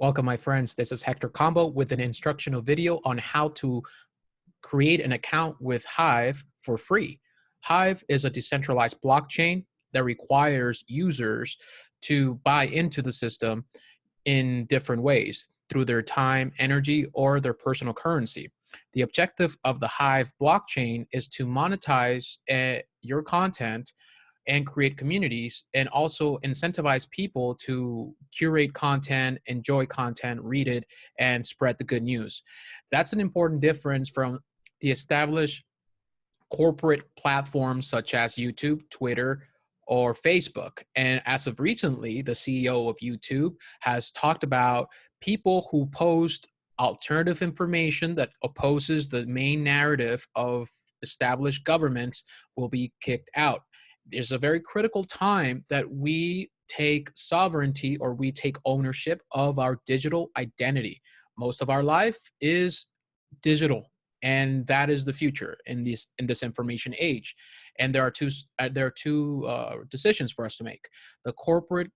Welcome, my friends. This is Hector Combo with an instructional video on how to create an account with Hive for free. Hive is a decentralized blockchain that requires users to buy into the system in different ways through their time, energy, or their personal currency. The objective of the Hive blockchain is to monetize your content and create communities and also incentivize people to curate content, enjoy content, read it, and spread the good news. That's an important difference from the established corporate platforms such as YouTube, Twitter, or Facebook. And as of recently, the CEO of YouTube has talked about people who post alternative information that opposes the main narrative of established governments will be kicked out. There's a very critical time that we take sovereignty or we take ownership of our digital identity. Most of our life is digital, and that is the future in this information age. And there are two decisions for us to make: the corporate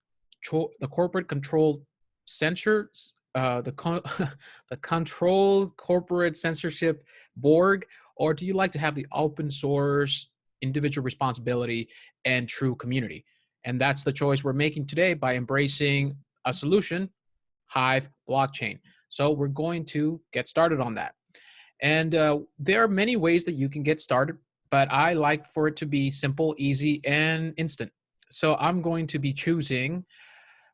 controlled censor, the controlled corporate censorship Borg, or do you like to have the open source individual responsibility and true community? And that's the choice we're making today by embracing a solution, Hive blockchain. So we're going to get started on that. And there are many ways that you can get started, but I like for it to be simple, easy, and instant. So I'm going to be choosing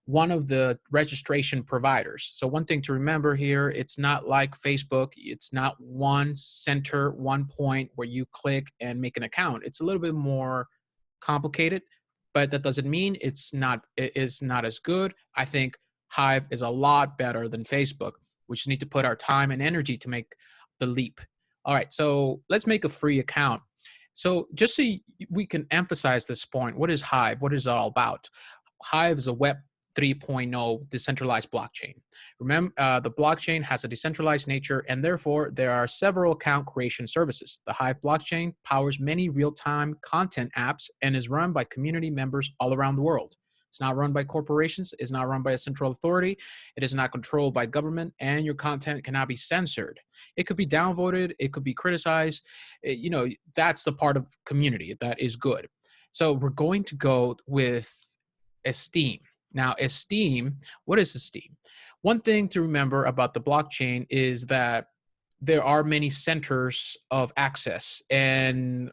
one of the registration providers. So one thing to remember here, it's not like Facebook. It's not one center, one point where you click and make an account. It's a little bit more complicated, but that doesn't mean it is not as good. I think Hive is a lot better than Facebook. We just need to put our time and energy to make the leap. All right, so let's make a free account. So just so we can emphasize this point, what is Hive? What is it all about? Hive is a Web 3.0 decentralized blockchain. Remember, the blockchain has a decentralized nature, and therefore there are several account creation services. The Hive blockchain powers many real-time content apps and is run by community members all around the world. It's not run by corporations. It's not run by a central authority. It is not controlled by government, and your content cannot be censored. It could be downvoted. It could be criticized. That's the part of community that is good. So we're going to go with Esteem. Now, Esteem, what is Esteem? One thing to remember about the blockchain is that there are many centers of access, and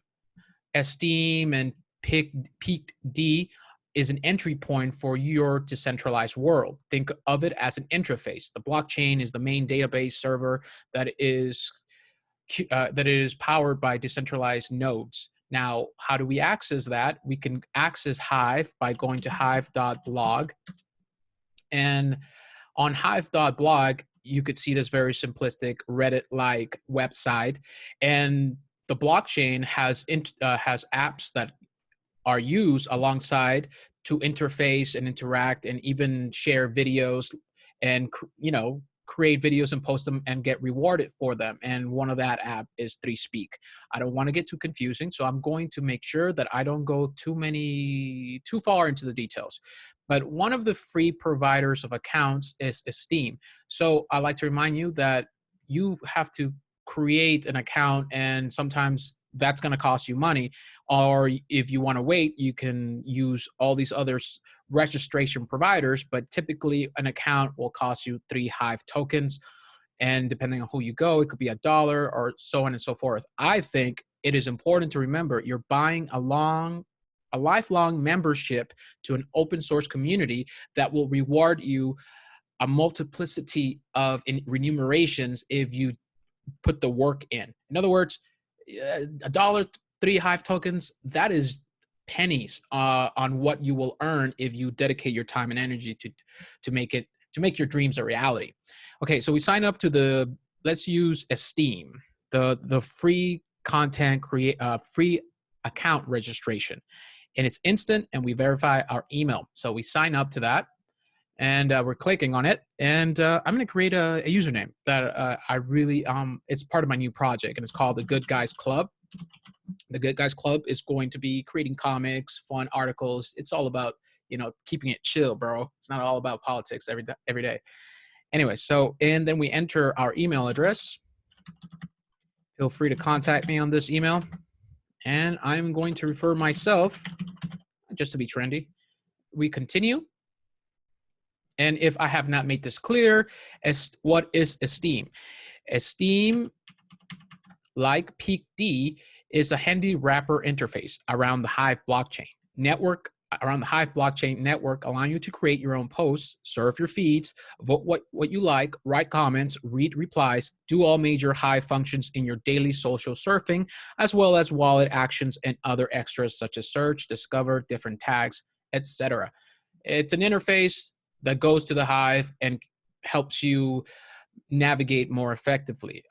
Esteem and Peaked D is an entry point for your decentralized world. Think of it as an interface. The blockchain is the main database server that is powered by decentralized nodes. Now, how do we access that? We can access Hive by going to hive.blog. And on hive.blog, you could see this very simplistic Reddit-like website. And the blockchain has apps that are used alongside to interface and interact and even share videos and create videos and post them and get rewarded for them. And one of that app is 3Speak. I don't want to get too confusing, so I'm going to make sure that I don't go too far into the details. But one of the free providers of accounts is Esteem. So I like to remind you that you have to create an account, and sometimes that's going to cost you money. Or if you want to wait, you can use all these other registration providers, but typically an account will cost you 3 Hive tokens. And depending on who you go, it could be $1 or so on and so forth. I think it is important to remember you're buying a lifelong membership to an open source community that will reward you a multiplicity of remunerations if you put the work in. In other words, $1, 3 Hive tokens, that is pennies on what you will earn if you dedicate your time and energy to make your dreams a reality. Okay, so we sign up to let's use Esteem, the free content free account registration, and it's instant, and we verify our email. So we sign up to that, and we're clicking on it, and I'm going to create a username that I really it's part of my new project, and it's called the Good Guys Club. The Good Guys Club is going to be creating comics, fun articles. It's all about keeping it chill, bro. It's not all about politics every day. Anyway, so, and then we enter our email address. Feel free to contact me on this email. And I'm going to refer myself, just to be trendy. We continue. And if I have not made this clear, what is Esteem? Esteem, like PeakD, is a handy wrapper interface around the Hive blockchain network, allowing you to create your own posts, surf your feeds, vote what you like, write comments, read replies, do all major Hive functions in your daily social surfing, as well as wallet actions and other extras such as search, discover, different tags, etc. It's an interface that goes to the Hive and helps you navigate more effectively.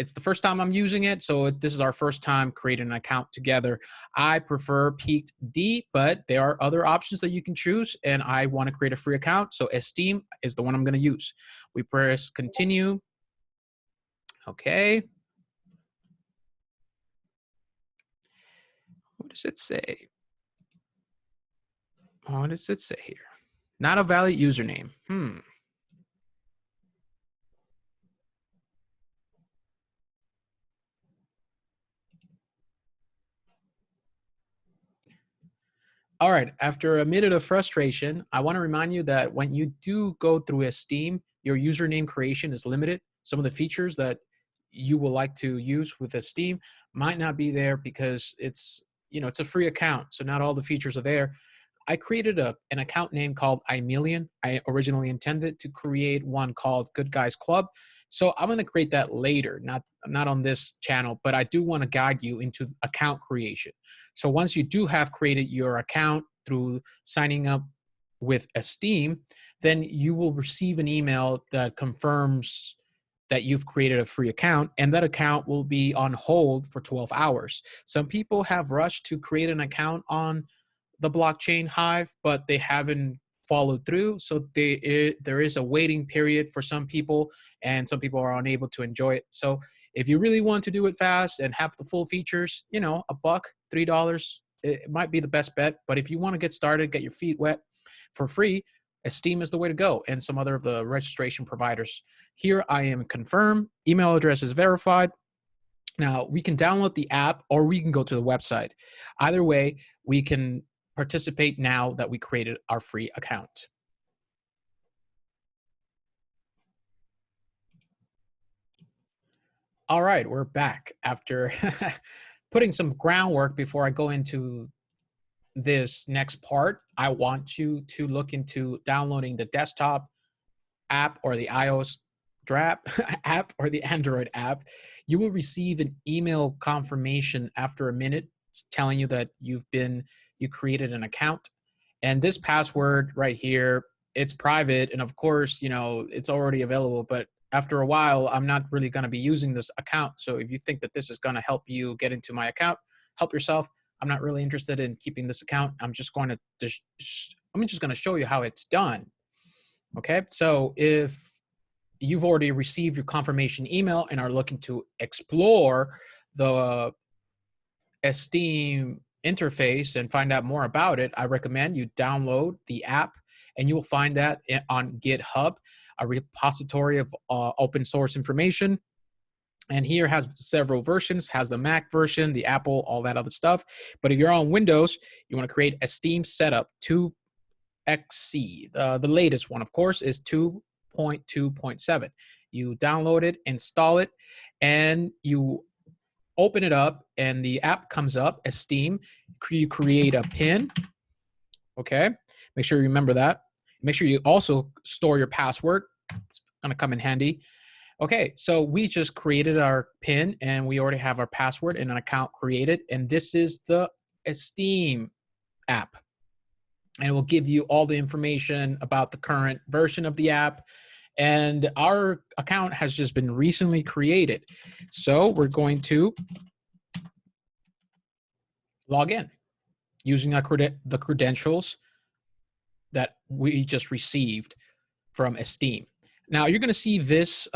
It's the first time I'm using it, so this is our first time creating an account together. I prefer PeakD, but there are other options that you can choose, and I want to create a free account, so Esteem is the one I'm going to use. We press continue. Okay. What does it say? What does it say here? Not a valid username. All right, after a minute of frustration, I want to remind you that when you do go through Esteem, your username creation is limited. Some of the features that you will like to use with Esteem might not be there because it's a free account, so not all the features are there. I created an account name called iMillion. I originally intended to create one called Good Guys Club. So I'm going to create that later, not on this channel, but I do want to guide you into account creation. So once you do have created your account through signing up with Esteem, then you will receive an email that confirms that you've created a free account, and that account will be on hold for 12 hours. Some people have rushed to create an account on the blockchain Hive, but they haven't followed through. So there is a waiting period for some people, and some people are unable to enjoy it. So if you really want to do it fast and have the full features, a buck, $3, it might be the best bet. But if you want to get started, get your feet wet for free, Esteem is the way to go, and some other of the registration providers. Here I am confirmed, email address is verified. Now we can download the app or we can go to the website. Either way, we can participate now that we created our free account. All right, we're back after putting some groundwork. Before I go into this next part, I want you to look into downloading the desktop app or the iOS app or the Android app. You will receive an email confirmation after a minute telling you that you created an account. And this password right here, it's private. And of course, it's already available, but after a while, I'm not really going to be using this account. So if you think that this is going to help you get into my account, help yourself. I'm not really interested in keeping this account. I'm just going to show you how it's done. Okay. So if you've already received your confirmation email and are looking to explore the Esteem interface and find out more about it, I recommend you download the app, and you will find that on GitHub, a repository of open source information. And here has several versions, has the Mac version, the Apple, all that other stuff. But if you're on Windows, you want to create Esteem Setup 2XC. The latest one, of course, is 2.2.7. You download it, install it, and you open it up, and the app comes up, Esteem. You create a PIN. Okay, make sure you remember that. Make sure you also store your password. It's going to come in handy. Okay, so we just created our PIN, and we already have our password and an account created. And this is the Esteem app. And it will give you all the information about the current version of the app. And our account has just been recently created. So we're going to log in using the credentials that we just received from Esteem. Now you're going to see this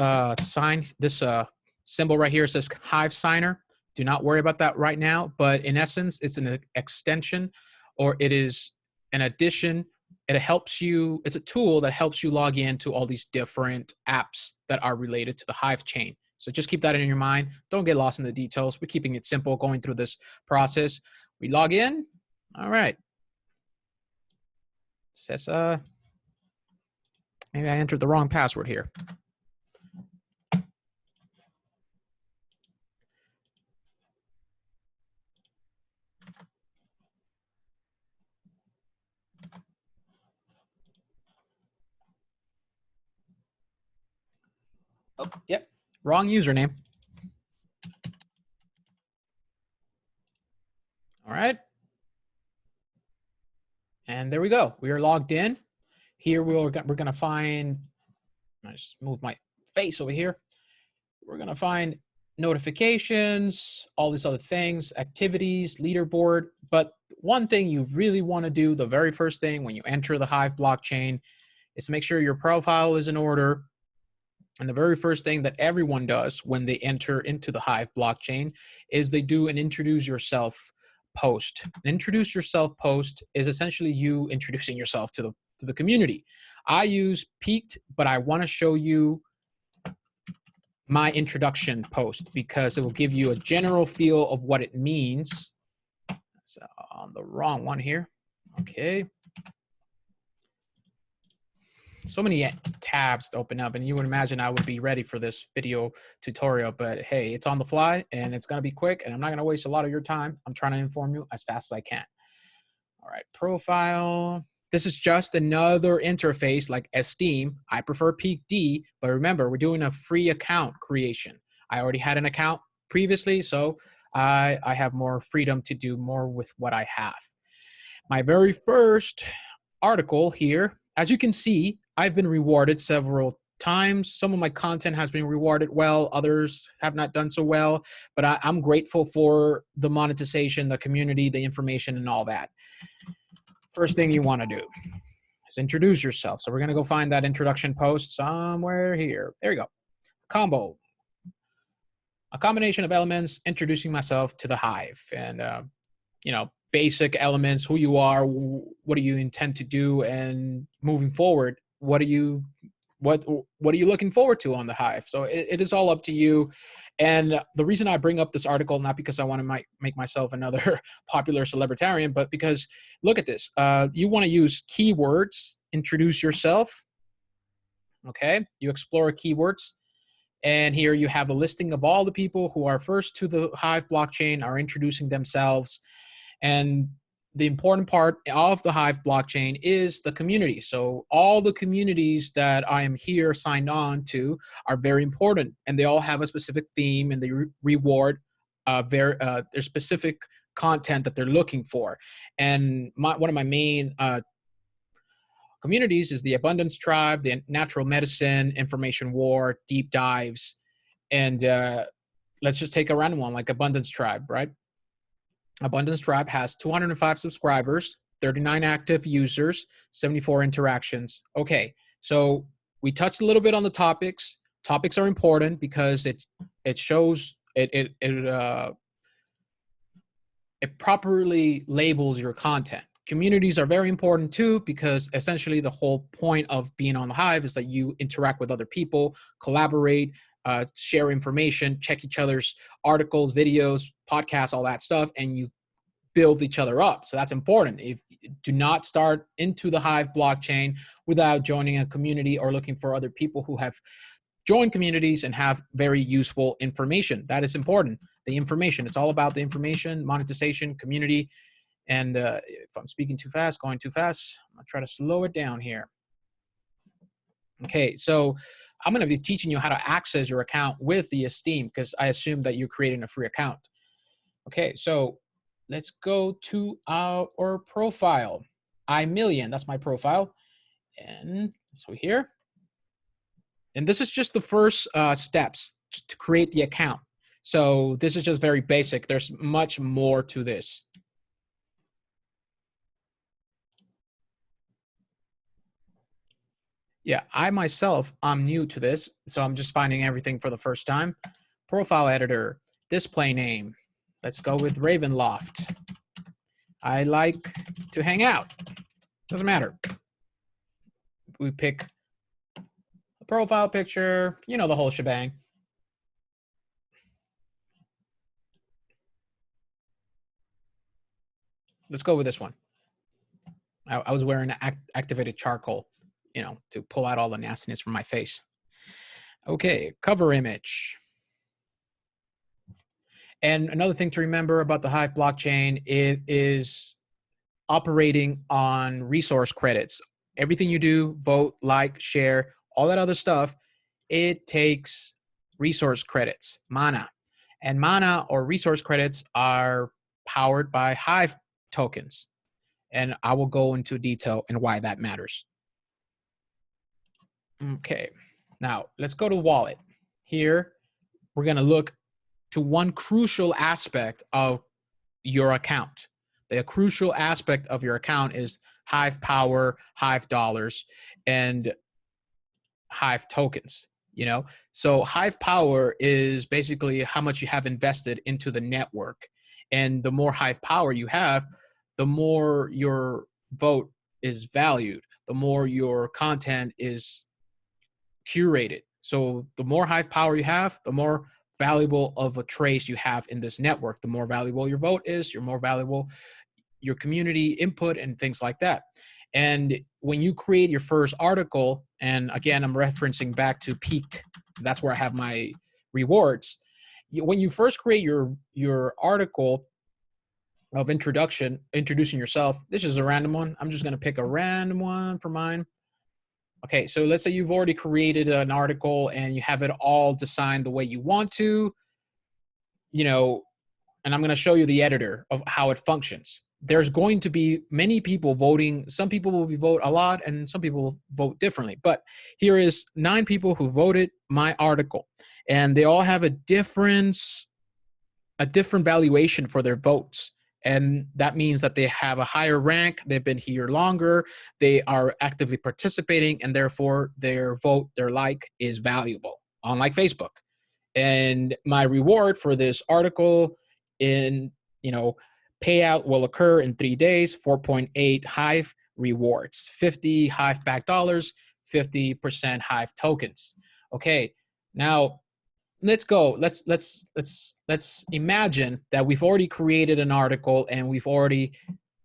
symbol right here. It says Hive Signer. Do not worry about that right now. But in essence, it's an extension, or it is an addition it helps you, it's a tool that helps you log into all these different apps that are related to the Hive chain. So just keep that in your mind. Don't get lost in the details. We're keeping it simple going through this process. We log in. All right. It says, maybe I entered the wrong password here. Oh, yep. Wrong username. All right. And there we go. We are logged in. Here we're going to find, I just move my face over here. We're going to find notifications, all these other things, activities, leaderboard. But one thing you really want to do, the very first thing when you enter the Hive blockchain, is to make sure your profile is in order. And the very first thing that everyone does when they enter into the Hive blockchain is they do an introduce yourself post. An introduce yourself post is essentially you introducing yourself to the community. I use Peaked, but I want to show you my introduction post because it will give you a general feel of what it means. So on the wrong one here. Okay. So many tabs to open up, and you would imagine I would be ready for this video tutorial, but hey, it's on the fly and it's going to be quick and I'm not going to waste a lot of your time. I'm trying to inform you as fast as I can. All right, profile. This is just another interface like Esteem. I prefer Peak D, but remember, we're doing a free account creation. I already had an account previously, so I have more freedom to do more with what I have. My very first article here, as you can see, I've been rewarded several times. Some of my content has been rewarded well, others have not done so well, but I'm grateful for the monetization, the community, the information, and all that. First thing you want to do is introduce yourself. So we're going to go find that introduction post somewhere here. There you go. Combo. A combination of elements introducing myself to the Hive. And, you know, basic elements, who you are, what do you intend to do, and moving forward, what are you looking forward to on the Hive? So it is all up to you. And the reason I bring up this article, not because I want to make myself another popular celebritarian, but because look at this. You want to use keywords, introduce yourself. Okay, you explore keywords. And here you have a listing of all the people who are first to the Hive blockchain, are introducing themselves. And the important part of the Hive blockchain is the community. So all the communities that I am here signed on to are very important, and they all have a specific theme, and they reward their specific content that they're looking for. And one of my main communities is the Abundance Tribe, the Natural Medicine, Information War, Deep Dives, and let's just take a random one like Abundance Tribe, right? Abundance Tribe has 205 subscribers, 39 active users, 74 interactions. Okay, so we touched a little bit on the topics. Topics are important because it shows it properly labels your content. Communities are very important too, because essentially the whole point of being on the Hive is that you interact with other people, collaborate, share information, check each other's articles, videos, podcasts, all that stuff, and you build each other up. So that's important. Do not start into the Hive blockchain without joining a community or looking for other people who have joined communities and have very useful information. That is important. The information, it's all about the information, monetization, community. And if I'm speaking too fast, going too fast, I'm gonna try to slow it down here. Okay, so I'm gonna be teaching you how to access your account with the Esteem, because I assume that you're creating a free account. Okay, so let's go to our profile. iMillion, that's my profile. And so here, and this is just the first steps to create the account. So this is just very basic. There's much more to this. Yeah, I myself, I'm new to this, so I'm just finding everything for the first time. Profile editor, display name. Let's go with Ravenloft. I like to hang out. Doesn't matter. we pick a profile picture, you know, the whole shebang. Let's go with this one. I was wearing activated charcoal, you know, to pull out all the nastiness from my face. Okay, cover image. And another thing to remember about the Hive blockchain, it is operating on resource credits. Everything you do, vote, like, share, all that other stuff, it takes resource credits, mana. And mana or resource credits are powered by Hive tokens. And I will go into detail and why that matters. Okay, now let's go to wallet. Here, we're gonna look to one crucial aspect of your account. The crucial aspect of your account is Hive Power, Hive dollars, and Hive tokens. You know, so Hive Power is basically how much you have invested into the network, and the more Hive Power you have, the more your vote is valued, the more your content is curated. So the more Hive Power you have, the more valuable of a trace you have in this network. The more valuable your vote is, your more valuable your community input and things like that. And when you create your first article, and again, I'm referencing back to Peaked, that's where I have my rewards. When you first create your article of introducing yourself, this is a random one. I'm just going to pick a random one for mine. Okay, so let's say you've already created an article and you have it all designed the way you want to, you know, and I'm going to show you the editor of how it functions. There's going to be many people voting. Some people will vote a lot and some people will vote differently. But here is 9 people who voted my article, and they all have a different valuation for their votes. And that means that they have a higher rank, they've been here longer, they are actively participating, and therefore their vote, their like, is valuable, unlike Facebook. And my reward for this article in, you know, payout will occur in 3 days, 4.8 Hive rewards, 50 Hive back dollars, 50% Hive tokens. Okay, now let's go. Let's imagine that we've already created an article and we've already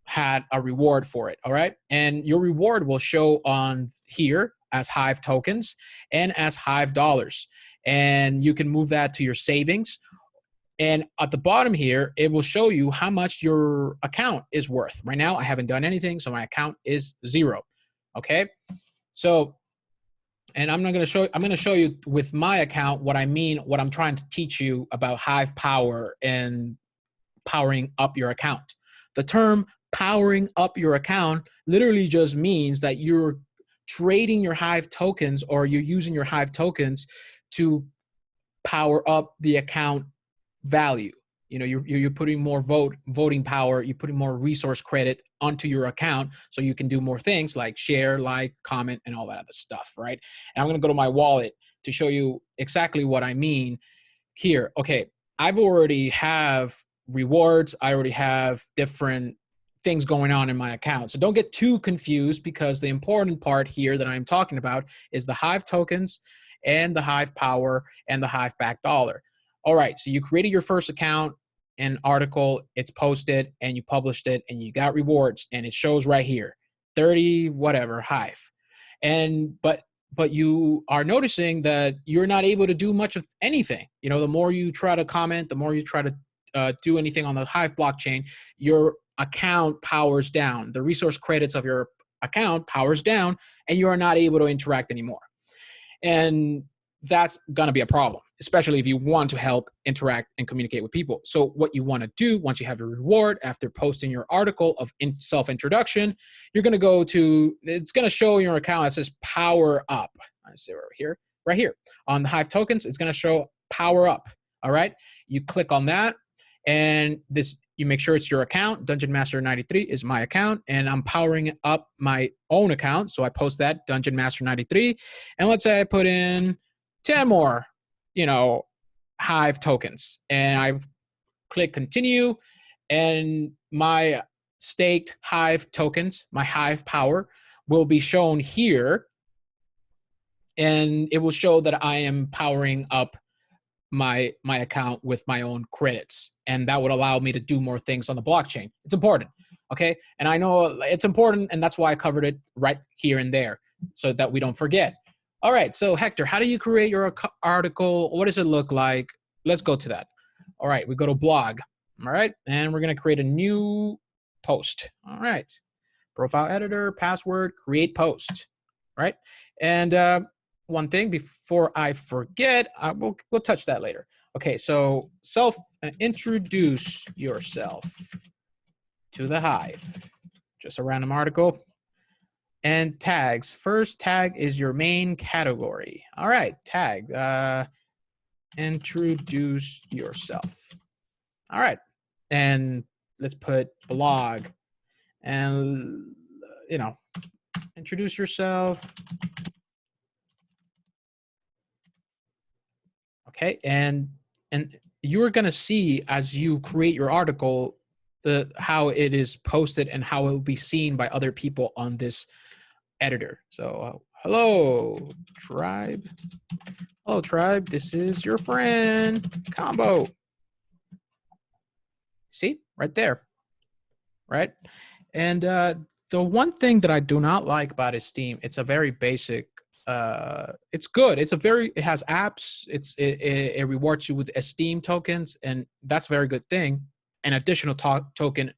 had a reward for it. All right, and your reward will show on here as Hive tokens and as Hive dollars, and you can move that to your savings. And at the bottom here, it will show you how much your account is worth. Right now, I haven't done anything, so my account is 0. Okay, so, and I'm going to show you with my account what I mean, what I'm trying to teach you about Hive Power and powering up your account. The term powering up your account literally just means that you're trading your Hive tokens, or you're using your Hive tokens to power up the account value. You know, you're putting more voting power, you're putting more resource credit onto your account so you can do more things like share, like, comment, and all that other stuff, right? And I'm going to go to my wallet to show you exactly what I mean here. Okay, I've already have rewards, I already have different things going on in my account. So don't get too confused, because the important part here that I'm talking about is the Hive tokens and the Hive Power and the Hive back dollar. All right, so you created your first account and article, it's posted, and you published it, and you got rewards, and it shows right here, 30 whatever Hive. And but you are noticing that you're not able to do much of anything. You know, the more you try to comment, the more you try to do anything on the Hive blockchain, your account powers down. The resource credits of your account powers down, and you are not able to interact anymore. And that's going to be a problem, especially if you want to help interact and communicate with people. So what you want to do once you have your reward after posting your article of self-introduction, you're going to go to, it's going to show your account. It says power up. I see right here on the Hive tokens. It's going to show power up. All right. You click on that, and this, you make sure it's your account. Dungeon Master 93 is my account, and I'm powering up my own account. So I post that Dungeon Master 93, and let's say I put in 10 more, you know, Hive tokens, and I click continue, and my staked Hive tokens, my Hive power, will be shown here and it will show that I am powering up my account with my own credits, and that would allow me to do more things on the blockchain. It's important, okay? And I know it's important, and that's why I covered it right here and there so that we don't forget. All right, so Hector, how do you create your article? What does it look like? Let's go to that. All right, we go to blog. All right, and we're gonna create a new post. All right, profile editor, password, create post. Right, and one thing before I forget, we'll touch that later. Okay, so introduce yourself to the Hive. Just a random article. And tags. First tag is your main category. All right, tag. Introduce yourself. All right, and let's put blog. And introduce yourself. Okay, and you're gonna see as you create your article how it is posted and how it will be seen by other people on this editor. So hello tribe, this is your friend Combo. See right there, right? And the one thing that I do not like about Esteem, it's a very basic. It's good. It has apps. It rewards you with Esteem tokens, and that's a very good thing. An additional token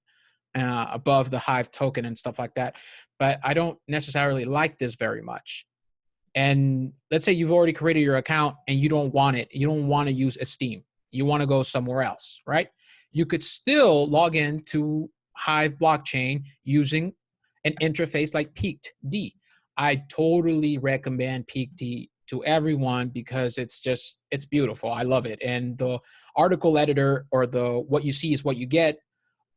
above the Hive token and stuff like that. But I don't necessarily like this very much. And let's say you've already created your account and you don't want it. You don't want to use Esteem. You want to go somewhere else, right? You could still log in to Hive blockchain using an interface like Peaked-D. I totally recommend Peaked-D to everyone because it's beautiful. I love it. And the article editor, or the what you see is what you get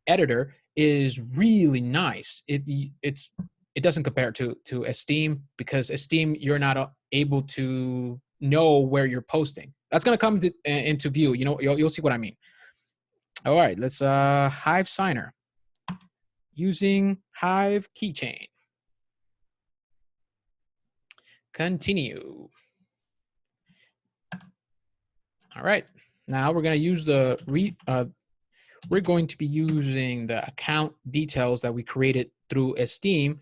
editor, is really nice. It doesn't compare to Esteem, because Esteem, you're not able to know where you're posting. That's going to come into view. You'll see what I mean. All right, let's Hive Signer using Hive keychain. Continue. All right, now we're going to use we're going to be using the account details that we created through Esteem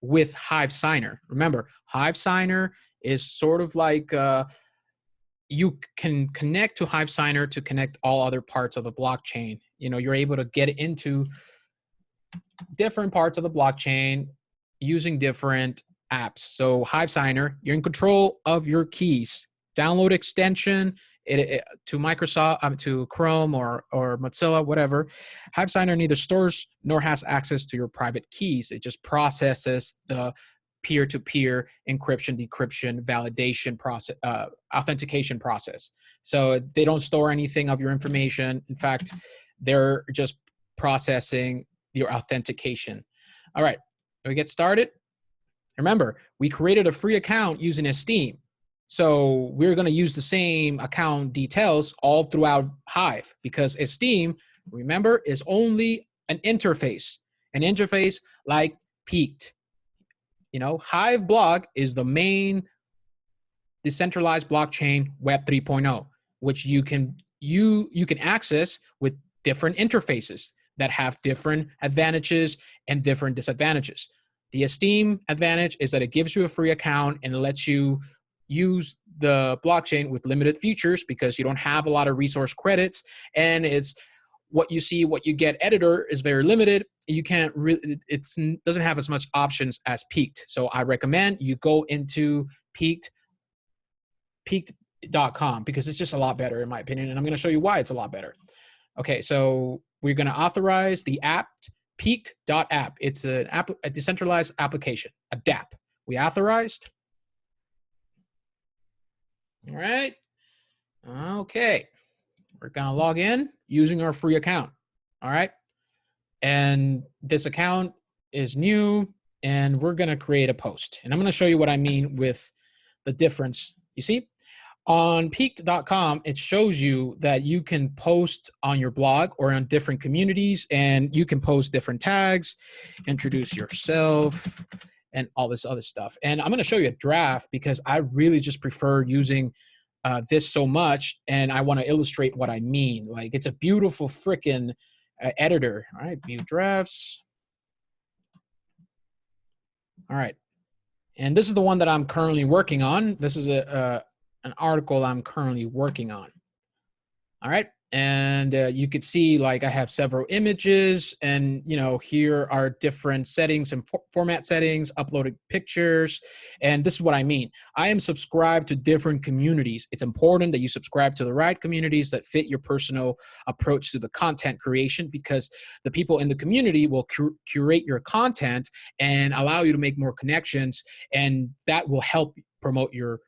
with Hive Signer. Remember, Hive Signer is sort of like you can connect to Hive Signer to connect all other parts of the blockchain. You're able to get into different parts of the blockchain using different apps. So Hive Signer, you're in control of your keys. Download extension to Microsoft, to Chrome or Mozilla, whatever. Hive Signer neither stores nor has access to your private keys. It just processes the peer-to-peer encryption, decryption, validation process, authentication process. So they don't store anything of your information. In fact, they're just processing your authentication. All right, we get started. Remember, we created a free account using Esteem. So we're going to use the same account details all throughout Hive, because Esteem, remember, is only an interface like Peaked. Hive blog is the main decentralized blockchain Web 3.0, which you can access with different interfaces that have different advantages and different disadvantages. The Esteem advantage is that it gives you a free account and it lets you use the blockchain with limited features because you don't have a lot of resource credits, and it's what you get editor is very limited. You can't really, doesn't have as much options as Peaked. So I recommend you go into peaked.com because it's just a lot better in my opinion, and I'm going to show you why it's a lot better. Okay, so we're going to authorize the app, peaked.app. It's a decentralized application, a dApp. We authorized. All right. Okay. We're going to log in using our free account. All right. And this account is new, and we're going to create a post. And I'm going to show you what I mean with the difference. You see, on peaked.com, it shows you that you can post on your blog or on different communities, and you can post different tags, introduce yourself, and all this other stuff. And I'm going to show you a draft because I really just prefer using this so much, and I want to illustrate what I mean. Like, it's a beautiful freaking editor. All right, view drafts. All right, and this is the one that I'm currently working on. This is an article I'm currently working on. All right. And you could see, like, I have several images, and, you know, here are different settings and format settings, uploaded pictures. And this is what I mean. I am subscribed to different communities. It's important that you subscribe to the right communities that fit your personal approach to the content creation, because the people in the community will curate your content and allow you to make more connections, and that will help promote your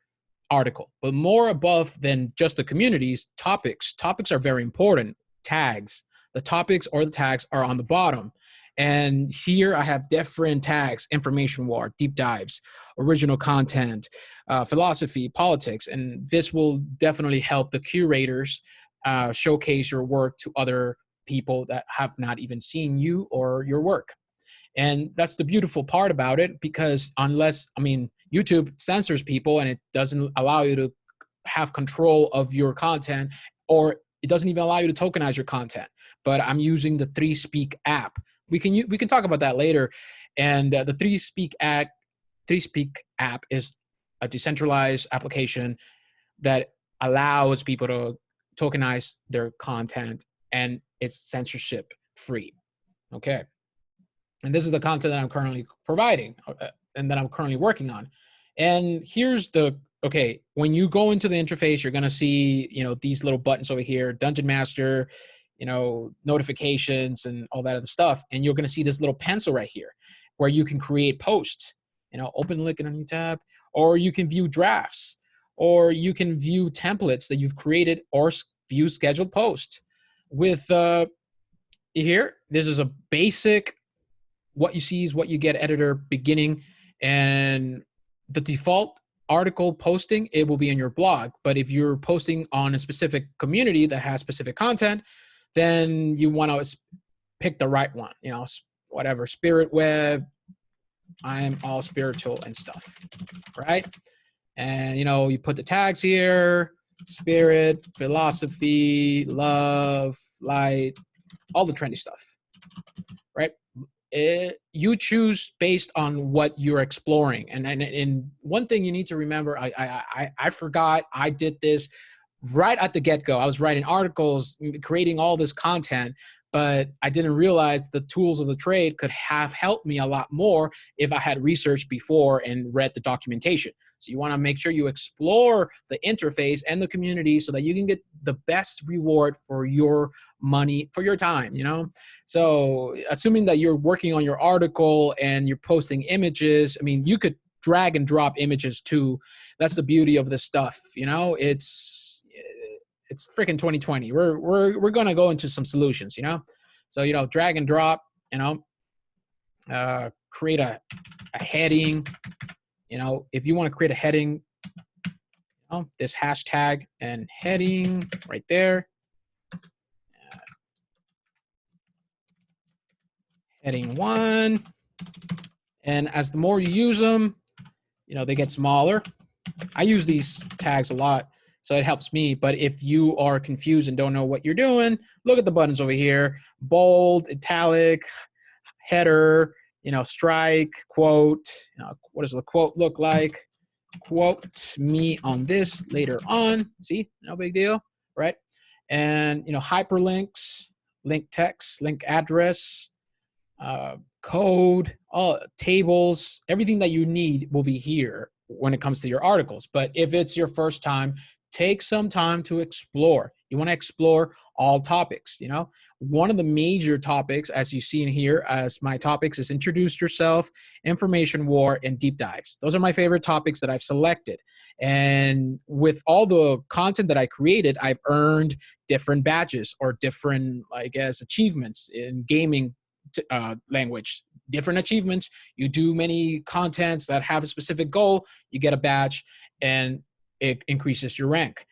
article. But more above than just the communities, topics are very important. Tags, the topics or the tags are on the bottom, and here I have different tags: information war, deep dives, original content, philosophy, politics. And this will definitely help the curators showcase your work to other people that have not even seen you or your work. And that's the beautiful part about it, because YouTube censors people and it doesn't allow you to have control of your content, or it doesn't even allow you to tokenize your content. But I'm using the 3Speak app. We can talk about that later. And the 3Speak app is a decentralized application that allows people to tokenize their content, and it's censorship free. Okay. And this is the content that I'm currently providing and that I'm currently working on. And here's okay, when you go into the interface, you're going to see, these little buttons over here: Dungeon Master, notifications and all that other stuff. And you're going to see this little pencil right here where you can create posts, open link in a new tab, or you can view drafts, or you can view templates that you've created, or view scheduled posts. With here, this is a basic what you see is what you get editor beginning, and the default article posting, it will be in your blog. But if you're posting on a specific community that has specific content, then you want to pick the right one, whatever, Spirit Web, I'm all spiritual and stuff, right? And, you put the tags here: spirit, philosophy, love, light, all the trendy stuff, right? You choose based on what you're exploring. And one thing you need to remember, I forgot I did this right at the get-go. I was writing articles, creating all this content, but I didn't realize the tools of the trade could have helped me a lot more if I had researched before and read the documentation. So you want to make sure you explore the interface and the community so that you can get the best reward for your money, for your time, So assuming that you're working on your article and you're posting images, you could drag and drop images too. That's the beauty of this stuff, It's freaking 2020. We're gonna go into some solutions, So drag and drop, create a heading. If you want to create a heading, this hashtag and heading right there. Heading 1. And as the more you use them, they get smaller. I use these tags a lot, so it helps me. But if you are confused and don't know what you're doing, look at the buttons over here: bold, italic, header, strike, quote. What does the quote look like? Quote me on this later on. See, no big deal, right? And, hyperlinks, link text, link address, code, all tables, everything that you need will be here when it comes to your articles. But if it's your first time, take some time to explore. You want to explore all topics. One of the major topics, as you see in here as my topics, is introduce yourself, information war, and deep dives. Those are my favorite topics that I've selected. And with all the content that I created, I've earned different badges or different, achievements in gaming language. Different achievements. You do many contents that have a specific goal, you get a badge, and it increases your rank.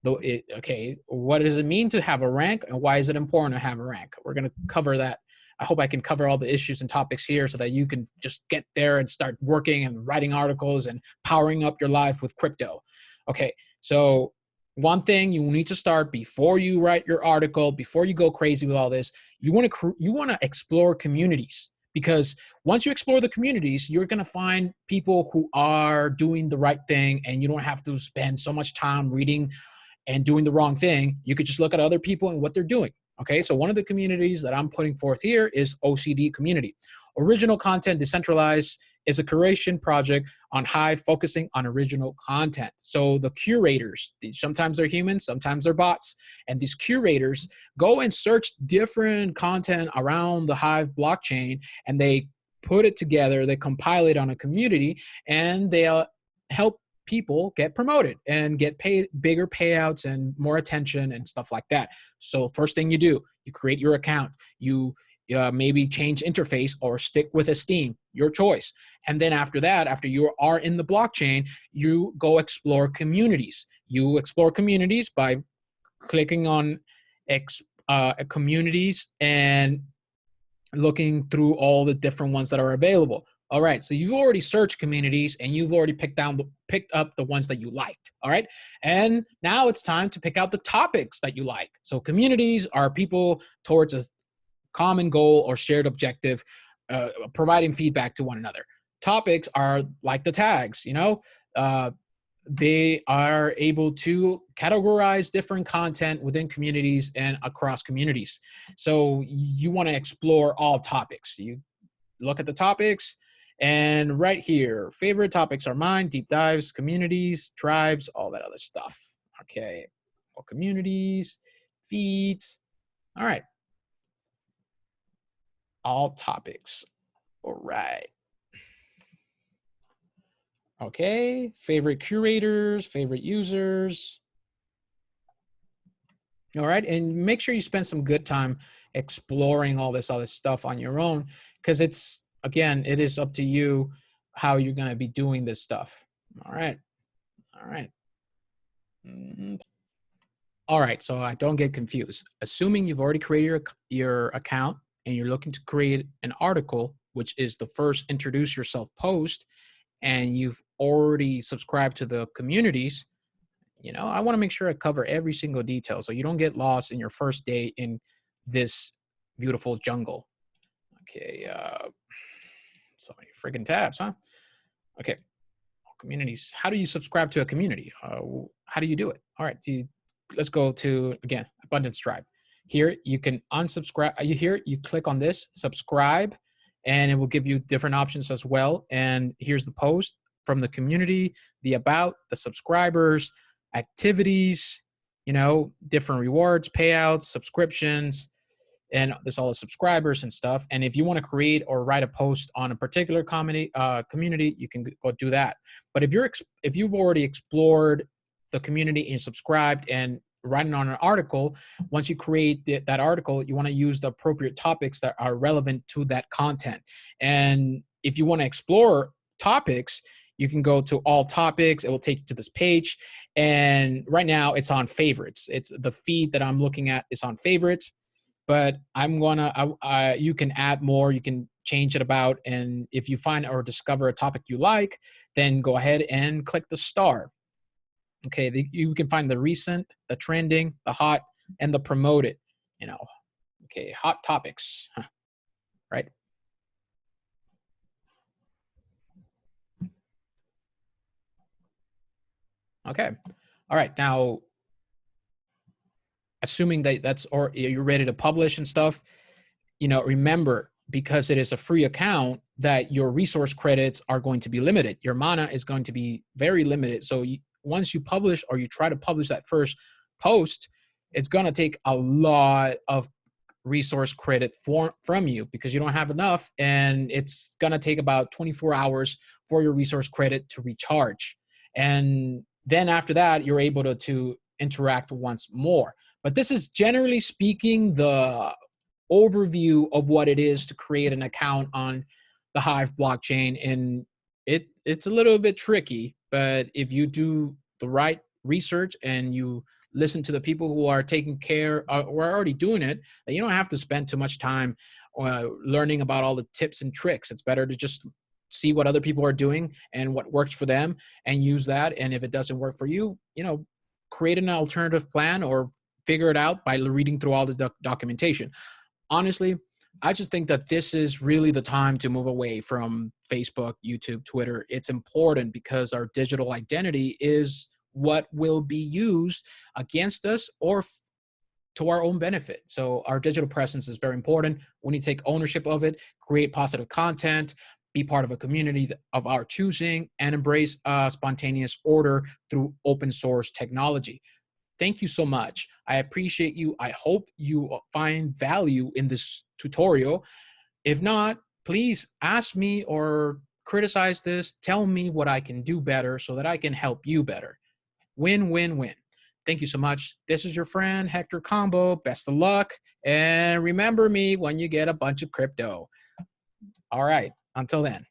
Okay, what does it mean to have a rank, and why is it important to have a rank? We're going to cover that I hope I can cover all the issues and topics here so that you can just get there and start working and writing articles and powering up your life with crypto. Okay, so one thing you need to start before you write your article, before you go crazy with all this, you want to explore communities, because once you explore the communities, you're going to find people who are doing the right thing, and you don't have to spend so much time reading and doing the wrong thing. You could just look at other people and what they're doing. Okay, so one of the communities that I'm putting forth here is OCD community. Original Content Decentralized is a curation project on Hive focusing on original content. So the curators, sometimes they're humans, sometimes they're bots, and these curators go and search different content around the Hive blockchain, and they put it together, they compile it on a community, and they help people get promoted and get paid bigger payouts and more attention and stuff like that. So first thing you do, you create your account, you maybe change interface or stick with a Steam, your choice. And then after that, after you are in the blockchain, you go explore communities. You explore communities by clicking on communities and looking through all the different ones that are available. All right, so you've already searched communities and you've already picked up the ones that you liked. All right, and now it's time to pick out the topics that you like. So communities are people towards a common goal or shared objective, providing feedback to one another. Topics are like the tags, they are able to categorize different content within communities and across communities. So you want to explore all topics. You look at the topics, and right here, favorite topics are mine: deep dives, communities, tribes, all that other stuff. Okay, all communities, feeds. All right, all topics. All right. Okay, favorite curators, favorite users. All right, and make sure you spend some good time exploring all this other stuff on your own, because it is up to you how you're going to be doing this stuff. All right. All right. All right, so I don't get confused. Assuming you've already created your account and you're looking to create an article, which is the first introduce yourself post, and you've already subscribed to the communities, I want to make sure I cover every single detail so you don't get lost in your first day in this beautiful jungle. Okay, so many friggin' tabs, huh? Okay, communities. How do you subscribe to a community? How do you do it? All right, let's go to, again, Abundance Tribe. Here, you can unsubscribe. You click on this, subscribe, and it will give you different options as well. And here's the post from the community, the about, the subscribers, activities, different rewards, payouts, subscriptions, and there's all the subscribers and stuff. And if you want to create or write a post on a particular community, you can go do that. But if you've already explored the community and subscribed and writing on an article, once you create that article, you want to use the appropriate topics that are relevant to that content. And if you want to explore topics, you can go to all topics. It will take you to this page. And right now it's on favorites. It's the feed that I'm looking at is on favorites, but you can add more, you can change it about. And if you find or discover a topic you like, then go ahead and click the star. Okay, you can find the recent, the trending, the hot, and the promoted, okay, hot topics, right? Okay, all right, now, assuming or you're ready to publish and stuff, remember, because it is a free account, that your resource credits are going to be limited. Your mana is going to be very limited. So once you publish or you try to publish that first post, it's going to take a lot of resource credit from you because you don't have enough, and it's going to take about 24 hours for your resource credit to recharge. And then after that, you're able to interact once more. But this is, generally speaking, the overview of what it is to create an account on the Hive blockchain. And it's a little bit tricky, but if you do the right research and you listen to the people who are taking care or are already doing it, then you don't have to spend too much time learning about all the tips and tricks. It's better to just see what other people are doing and what works for them and use that. And if it doesn't work for you, create an alternative plan or figure it out by reading through all the documentation. Honestly, I just think that this is really the time to move away from Facebook, YouTube, Twitter. It's important because our digital identity is what will be used against us or to our own benefit. So our digital presence is very important. We need to take ownership of it, create positive content, be part of a community of our choosing, and embrace spontaneous order through open source technology. Thank you so much. I appreciate you. I hope you find value in this tutorial. If not, please ask me or criticize this. Tell me what I can do better so that I can help you better. Win, win, win. Thank you so much. This is your friend, Hector Combo. Best of luck. And remember me when you get a bunch of crypto. All right. Until then.